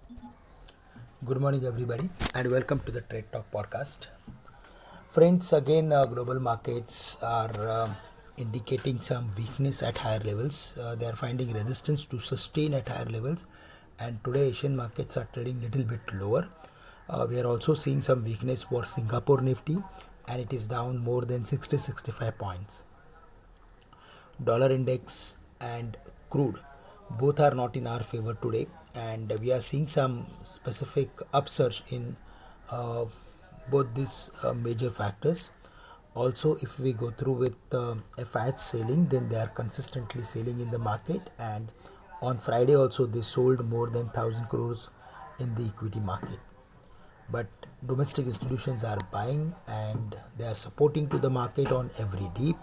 Good morning, everybody, and welcome to the Trade Talk podcast. Friends, again, global markets are indicating some weakness at higher levels. They are finding resistance to sustain at higher levels, and today Asian markets are trading little bit lower. We are also seeing some weakness for Singapore Nifty, and it is down more than 65 points. Dollar index and crude both are not in our favor today, and we are seeing some specific upsurge in uh, both these major factors. Also, if we go through with FIH selling, then they are consistently selling in the market, and on Friday also they sold more than 1000 crores in the equity market. But domestic institutions are buying and they are supporting to the market on every dip.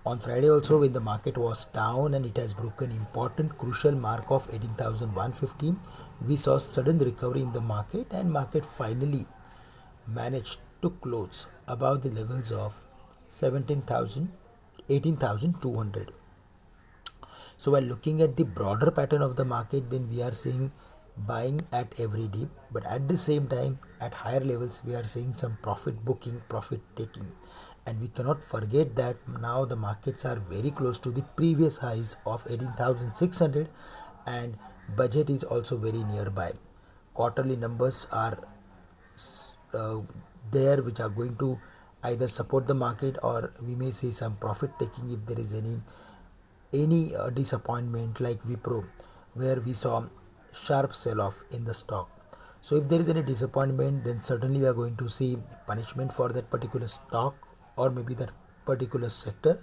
On Friday also, when the market was down and it has broken important crucial mark of 18,150, we saw sudden recovery in the market, and market finally managed to close above the levels of 17,000, 18,200. So while looking at the broader pattern of the market, then we are seeing buying at every dip, but at the same time at higher levels we are seeing some profit booking, profit taking. And we cannot forget that now the markets are very close to the previous highs of 18,600, and budget is also very nearby. Quarterly numbers are uh, there which are going to either support the market, or we may see some profit taking if there is any disappointment like Wipro, where we saw sharp sell off in the stock. So if there is any disappointment, then certainly we are going to see punishment for that particular stock or maybe that particular sector.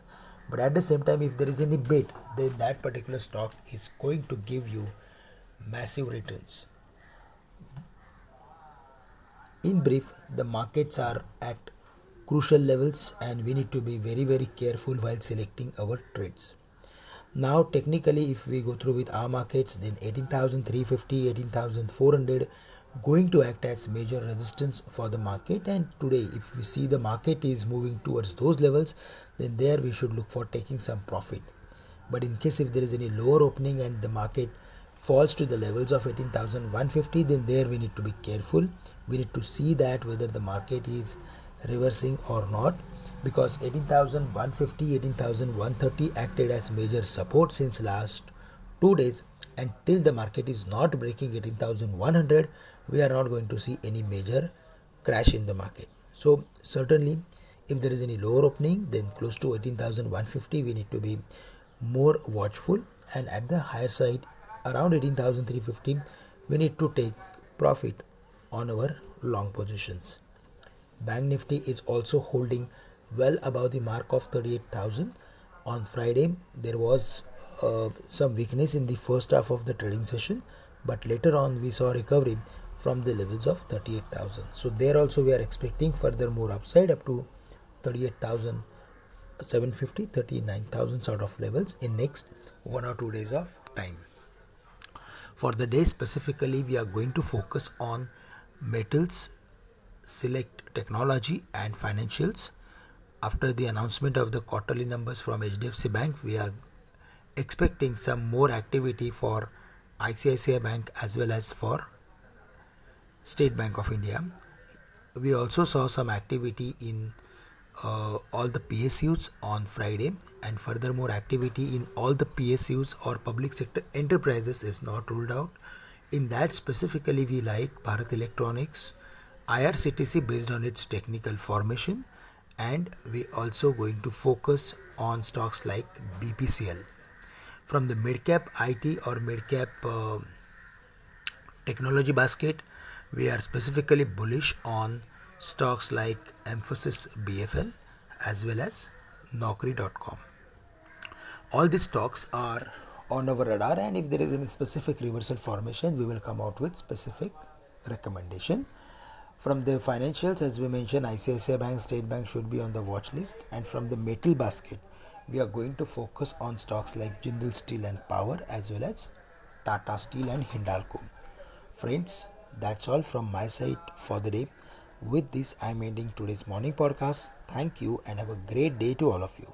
But at the same time, if there is any bid, then that particular stock is going to give you massive returns. In brief, the markets are at crucial levels and we need to be very careful while selecting our trades. Now technically if we go through with our markets, then 18,350, 18,400 going to act as major resistance for the market, and today if we see the market is moving towards those levels, then there we should look for taking some profit. But in case if there is any lower opening and the market falls to the levels of 18,150, then there we need to be careful. We need to see that whether the market is reversing or not, because 18,150, 18,130 acted as major support since last 2 days, and till the market is not breaking 18,100, we are not going to see any major crash in the market. So certainly if there is any lower opening, then close to 18,150 we need to be more watchful, and at the higher side around 18,350 we need to take profit on our long positions. Bank Nifty is also holding well above the mark of 38,000. On Friday, there was some weakness in the first half of the trading session, but later on we saw recovery from the levels of 38,000. So there also we are expecting further more upside up to 38,750, 39,000 sort of levels in next 1 or 2 days of time. For the day specifically, we are going to focus on metals, select technology and financials. After the announcement of the quarterly numbers from HDFC Bank, we are expecting some more activity for ICICI Bank as well as for State Bank of India. We also saw some activity in all the PSUs on Friday, and furthermore activity in all the PSUs or public sector enterprises is not ruled out. In that specifically we like Bharat Electronics, IRCTC based on its technical formation, and we also going to focus on stocks like BPCL. From the mid cap IT or mid cap technology basket, we are specifically bullish on stocks like Emphasis BFL as well as Naukri.com. All these stocks are on our radar, and if there is any specific reversal formation, we will come out with specific recommendation. From the financials, as we mentioned, ICICI Bank, State Bank should be on the watch list, and from the metal basket, we are going to focus on stocks like Jindal Steel and Power as well as Tata Steel and Hindalco. Friends, that's all from my side for the day. With this, I'm ending today's morning podcast. Thank you and have a great day to all of you.